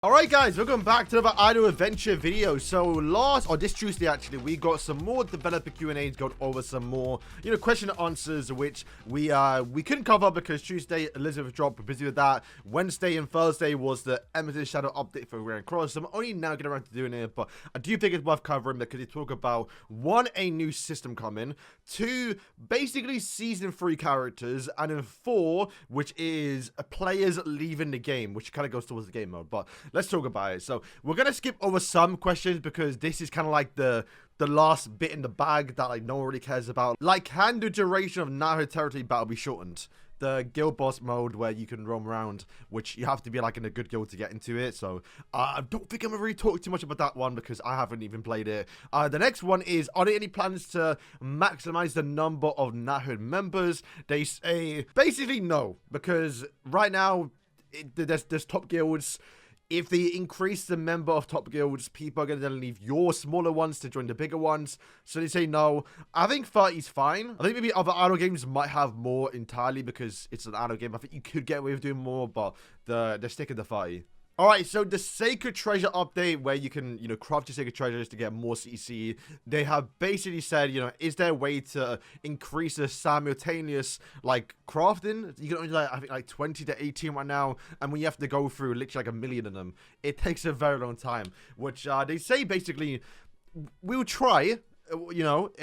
Alright guys, welcome back to another Idle Adventure video. So this Tuesday actually, we got some more developer Q&As, got over some more, question and answers, which we couldn't cover because Tuesday, Elizabeth dropped, we're busy with that. Wednesday and Thursday was the Emerald Shadow update for Grand Cross. So I'm only now getting around to doing it, but I do think it's worth covering because they talk about, one, a new system coming, two, basically season 3 characters, and then 4, which is players leaving the game, which kind of goes towards the game mode, but let's talk about it. So we're gonna skip over some questions because this is kind of like the last bit in the bag that like no one really cares about. Like, can the duration of Naho territory battle be shortened? The guild boss mode where you can roam around, which you have to be like in a good guild to get into it. So I don't think I'm gonna really talk too much about that one because I haven't even played it. The next one is, are there any plans to maximize the number of Naho members? They say basically no, because right now there's top guilds. If they increase the member of top guilds, people are going to then leave your smaller ones to join the bigger ones. So they say no. I think 30 is fine. I think maybe other idle games might have more entirely because it's an idle game. I think you could get away with doing more, but they're sticking to 30. Alright, so the Sacred Treasure update where you can, craft your Sacred Treasures to get more CC. They have basically said, is there a way to increase the simultaneous, crafting? You can only, I think, 20 to 18 right now. And when you have to go through literally, 1 million of them, it takes a very long time. Which, they say, basically, we'll try.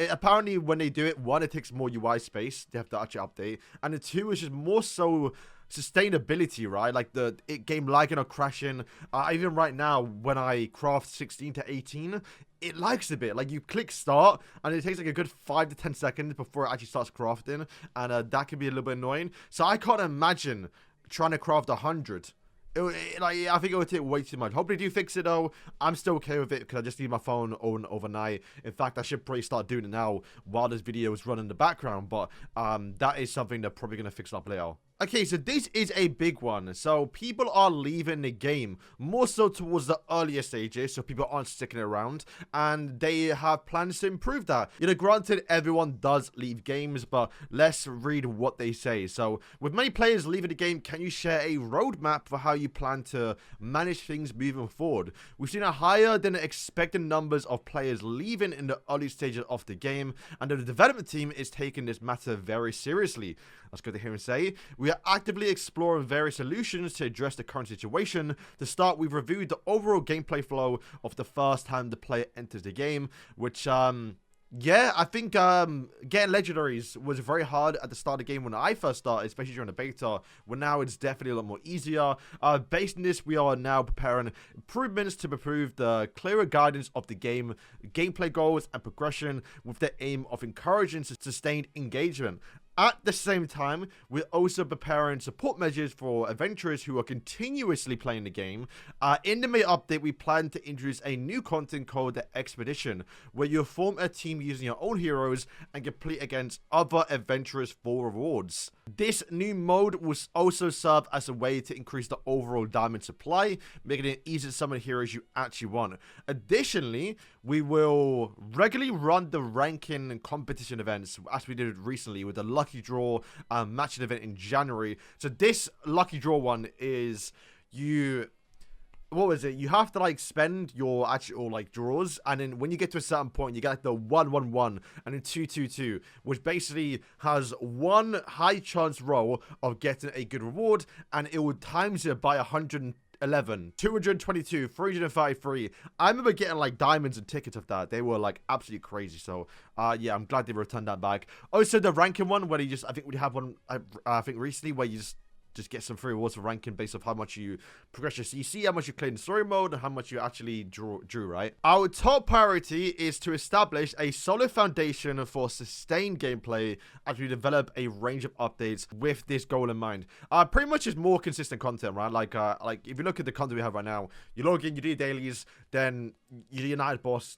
Apparently when they do it, one, it takes more UI space. They have to actually update. And the two is just more so sustainability, right? Like the game lagging or crashing. Even right now, when I craft 16 to 18, it lags a bit. Like, you click start and it takes like a good 5 to 10 seconds before it actually starts crafting, and that can be a little bit annoying. So I can't imagine trying to craft 100. I think it would take way too much. Hope they do fix it though. I'm still okay with it because I just need my phone on overnight. In fact, I should probably start doing it now while this video is running in the background, but that is something they're probably going to fix up later. Okay, so this is a big one. So people are leaving the game, more so towards the earlier stages, so people aren't sticking around, and they have plans to improve that. Granted, everyone does leave games, but let's read what they say. So, with many players leaving the game, can you share a roadmap for how you plan to manage things moving forward? We've seen a higher than expected numbers of players leaving in the early stages of the game, and the development team is taking this matter very seriously. That's good to hear him say. We are actively exploring various solutions to address the current situation. To start, we've reviewed the overall gameplay flow of the first time the player enters the game, which, yeah, I think getting legendaries was very hard at the start of the game when I first started, especially during the beta, when now it's definitely a lot more easier. Based on this, we are now preparing improvements to improve the clearer guidance of the game, gameplay goals, and progression with the aim of encouraging sustained engagement. At the same time, we're also preparing support measures for adventurers who are continuously playing the game. In the May update, we plan to introduce a new content called the Expedition, where you form a team using your own heroes and compete against other adventurers for rewards. This new mode will also serve as a way to increase the overall diamond supply, making it easier to summon heroes you actually want. Additionally, we will regularly run the ranking and competition events, as we did recently with the Lucky Draw matching event in January. So this Lucky Draw one is what was it? You have to spend your actual draws, and then when you get to a certain point, you get the 1-1-1 and then 2-2-2, which basically has one high chance roll of getting a good reward, and it would times it by 111, 222, 333. I remember getting diamonds and tickets of that. They were absolutely crazy. So yeah, I'm glad they returned that back. Also, the ranking one where I think we have one I think recently where you just get some free rewards for ranking based off how much you progress your CC, how much you clear in story mode, and how much you actually drew, right? Our top priority is to establish a solid foundation for sustained gameplay as we develop a range of updates with this goal in mind. Pretty much is more consistent content, right? Like if you look at the content we have right now, you log in, you do your dailies, then you do your night boss,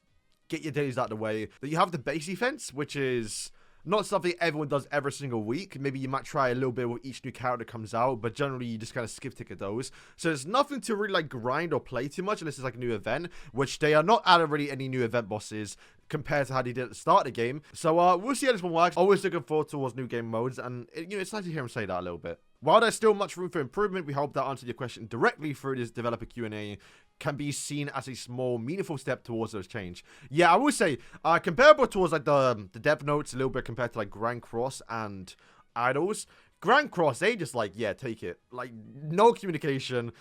get your dailies out of the way. Then you have the base defense, which is not something everyone does every single week. Maybe you might try a little bit with each new character that comes out, but generally you just kind of skip ticket those. So there's nothing to really grind or play too much unless it's a new event, which they are not adding really any new event bosses compared to how they did at the start of the game. So we'll see how this one works. Always looking forward towards new game modes, and it's nice to hear him say that a little bit. While there's still much room for improvement, we hope that answered your question directly through this developer Q&A can be seen as a small, meaningful step towards those change. Yeah, I would say comparable towards like the dev notes a little bit compared to like Grand Cross and Idols. Grand Cross, they just like, yeah, take it. Like, no communication.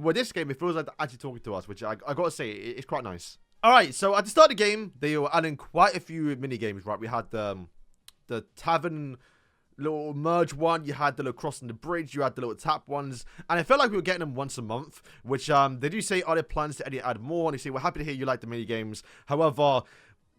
With this game, it feels like they're actually talking to us, which I gotta say, it's quite nice. Alright, so at the start of the game, they were adding quite a few mini games, right? We had the tavern little merge one, you had the little crossing the bridge, you had the little tap ones, and I felt like we were getting them once a month, which they do say, are there plans to add more? And they say, we're happy to hear you like the mini games. However,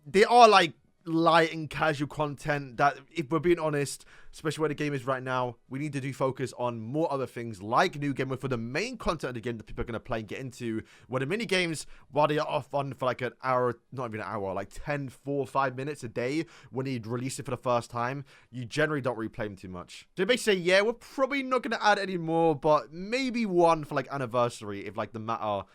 they are like light and casual content that, if we're being honest, especially where the game is right now, we need to do focus on more other things like new game for the main content of the game that people are going to play and get into. Where the mini games, while they are fun for like an hour, not even an hour, like 10, 4, 5 minutes a day when you release it for the first time, you generally don't really play them too much. So they say, yeah, we're probably not going to add any more, but maybe one for like anniversary if like the matter,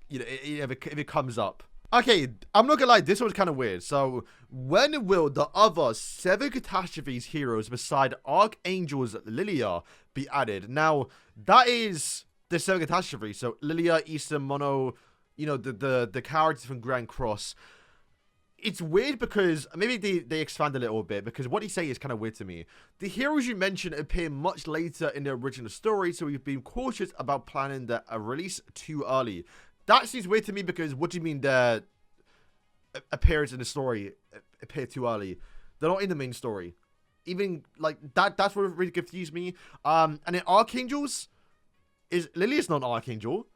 you know, if it comes up. Okay, I'm not gonna lie, this one's kind of weird. So, when will the other 7 Catastrophes heroes beside Archangel's Lilia be added? Now, that is the 7 Catastrophes. So, Lilia, Eastern, Mono, you know, the characters from Grand Cross. It's weird because maybe they expand a little bit, because what he say is kind of weird to me. The heroes you mentioned appear much later in the original story, so we've been cautious about planning a release too early. That seems weird to me, because what do you mean their appearance in the story appear too early? They're not in the main story. Even, like, that's what really confused me. And in Archangels, Lilia's not an Archangel.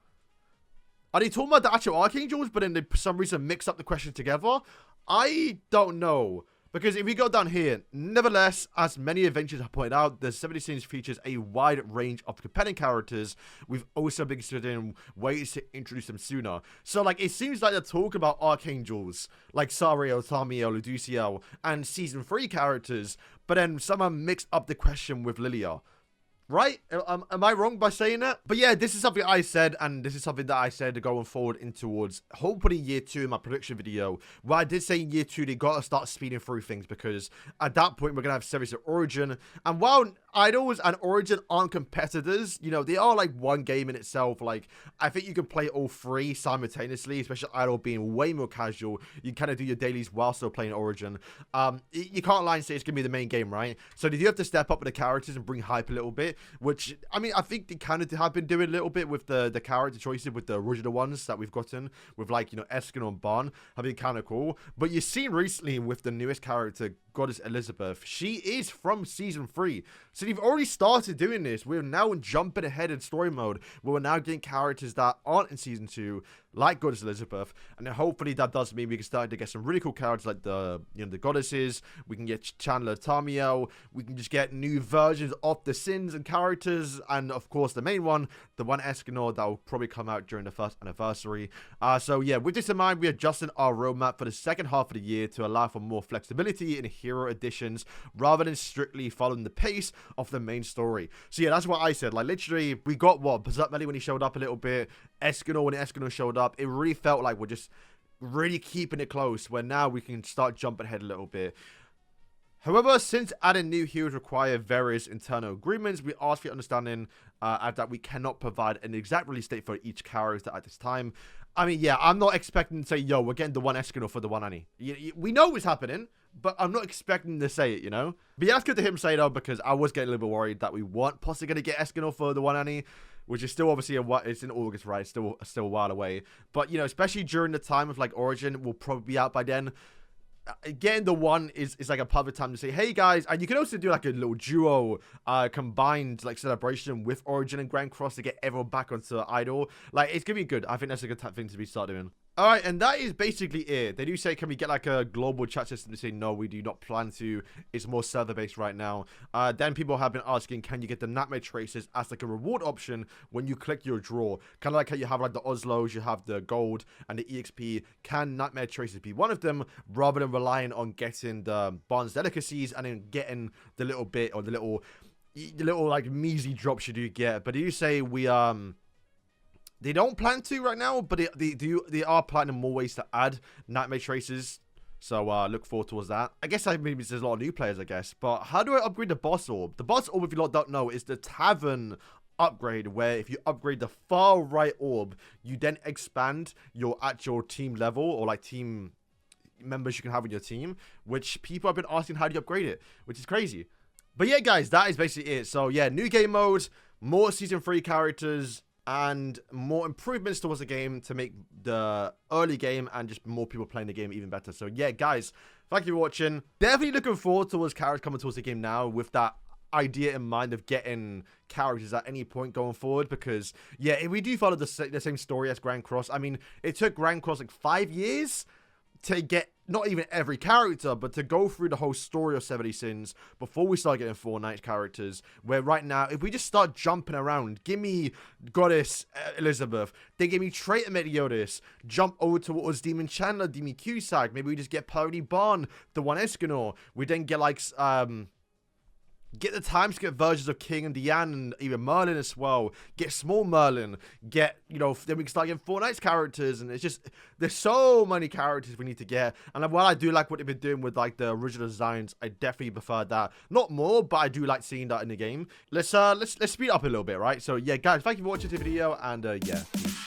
Are they talking about the actual Archangels, but then they, for some reason, mix up the questions together? I don't know. Because if we go down here, nevertheless, as many adventures have pointed out, the 76 features a wide range of compelling characters. We've also been considering ways to introduce them sooner. So, like, it seems like they're talking about Archangels, like Sariel, Tamiel, Luduciel, and Season 3 characters, but then someone mixed up the question with Lilia. Right? Am I wrong by saying that? But yeah, this is something I said, and this is something that I said going forward in towards hopefully year 2 in my prediction video, where I did say in year 2 they gotta start speeding through things, because at that point we're gonna have series of Origin, and while Idols and Origin aren't competitors, you know, they are like one game in itself. Like, I think you can play all 3 simultaneously, especially Idol being way more casual. You kind of do your dailies while still playing Origin. You can't lie and say it's gonna be the main game, right? So they do have to step up with the characters and bring hype a little bit, which, I mean, I think they kind of have been doing a little bit with the character choices with the original ones that we've gotten, with like, you know, Eskin and Bon have been kind of cool. But you've seen recently with the newest character, Goddess Elizabeth, she is from Season 3. So they've already started doing this. We're now jumping ahead in story mode, where we're now getting characters that aren't in Season 2, like Goddess Elizabeth, and then hopefully that does mean we can start to get some really cool characters like the, you know, the goddesses. We can get Chandler, Tamiel. We can just get new versions of the Sins and characters, and of course the main one, the one Escanor, that will probably come out during the 1st anniversary. So yeah, with this in mind, we're adjusting our roadmap for the second half of the year to allow for more flexibility in hero additions, rather than strictly following the pace of the main story. So yeah, that's what I said. Like, literally, we got what Berserk Melly when he showed up a little bit, Escanor when Escanor showed up. It really felt like we're just really keeping it close, where now we can start jumping ahead a little bit. However, since adding new heroes require various internal agreements, we ask for your understanding that we cannot provide an exact release date for each character at this time. I mean, yeah, I'm not expecting to say, yo, we're getting the one Escanor for the one Annie. We know it's happening, but I'm not expecting to say it, you know? But yeah, that's good to him say though, because I was getting a little bit worried that we weren't possibly going to get Escanor for the one Annie, which is still obviously it's in August, right? It's still a while away. But, you know, especially during the time of like Origin, we'll probably be out by then. Getting the one is like a perfect time to say, hey guys, and you can also do like a little duo combined like celebration with Origin and Grand Cross to get everyone back onto Idol. Like, it's gonna be good. I think that's a good thing to be start doing. Alright, and that is basically it. They do say, can we get like a global chat system to say, no, we do not plan to. It's more server-based right now. Then people have been asking, can you get the Nightmare Traces as like a reward option when you click your draw? Kind of like how you have like the Oslos, you have the gold and the EXP. Can Nightmare Traces be one of them, rather than relying on getting the Bond's Delicacies and then getting the little bit, or the little like measly drops you do get? But do you say we they don't plan to right now, but they are planning more ways to add Nightmare Traces So look forward towards that. I guess that maybe there's a lot of new players, I guess. But how do I upgrade the boss orb? The boss orb, if you lot don't know, is the tavern upgrade, where if you upgrade the far right orb, you then expand your actual team level, or like team members you can have in your team, which people have been asking how do you upgrade it, which is crazy. But yeah, guys, that is basically it. So yeah, new game mode, more season 3 characters, and more improvements towards the game to make the early game and just more people playing the game even better. So yeah, guys, thank you for watching. Definitely looking forward towards characters coming towards the game now, with that idea in mind of getting characters at any point going forward. Because yeah, if we do follow the same story as Grand Cross, I mean, it took Grand Cross like 5 years to get not even every character, but to go through the whole story of 70 Sins before we start getting Fortnite characters. Where right now, if we just start jumping around, give me Goddess Elizabeth, then give me Traitor Meliodas, jump over towards Demon Chandler, Demon Cusack, maybe we just get Parody Barn, the one Escanor, we then get like get the time skip versions of King and Diane and even Merlin as well. Get Small Merlin. Get, you know, then we can start getting Fortnite's characters. And it's just, there's so many characters we need to get. And while I do like what they've been doing with like the original designs, I definitely prefer that. Not more, but I do like seeing that in the game. Let's speed up a little bit, right? So yeah, guys, thank you for watching the video, and yeah, peace.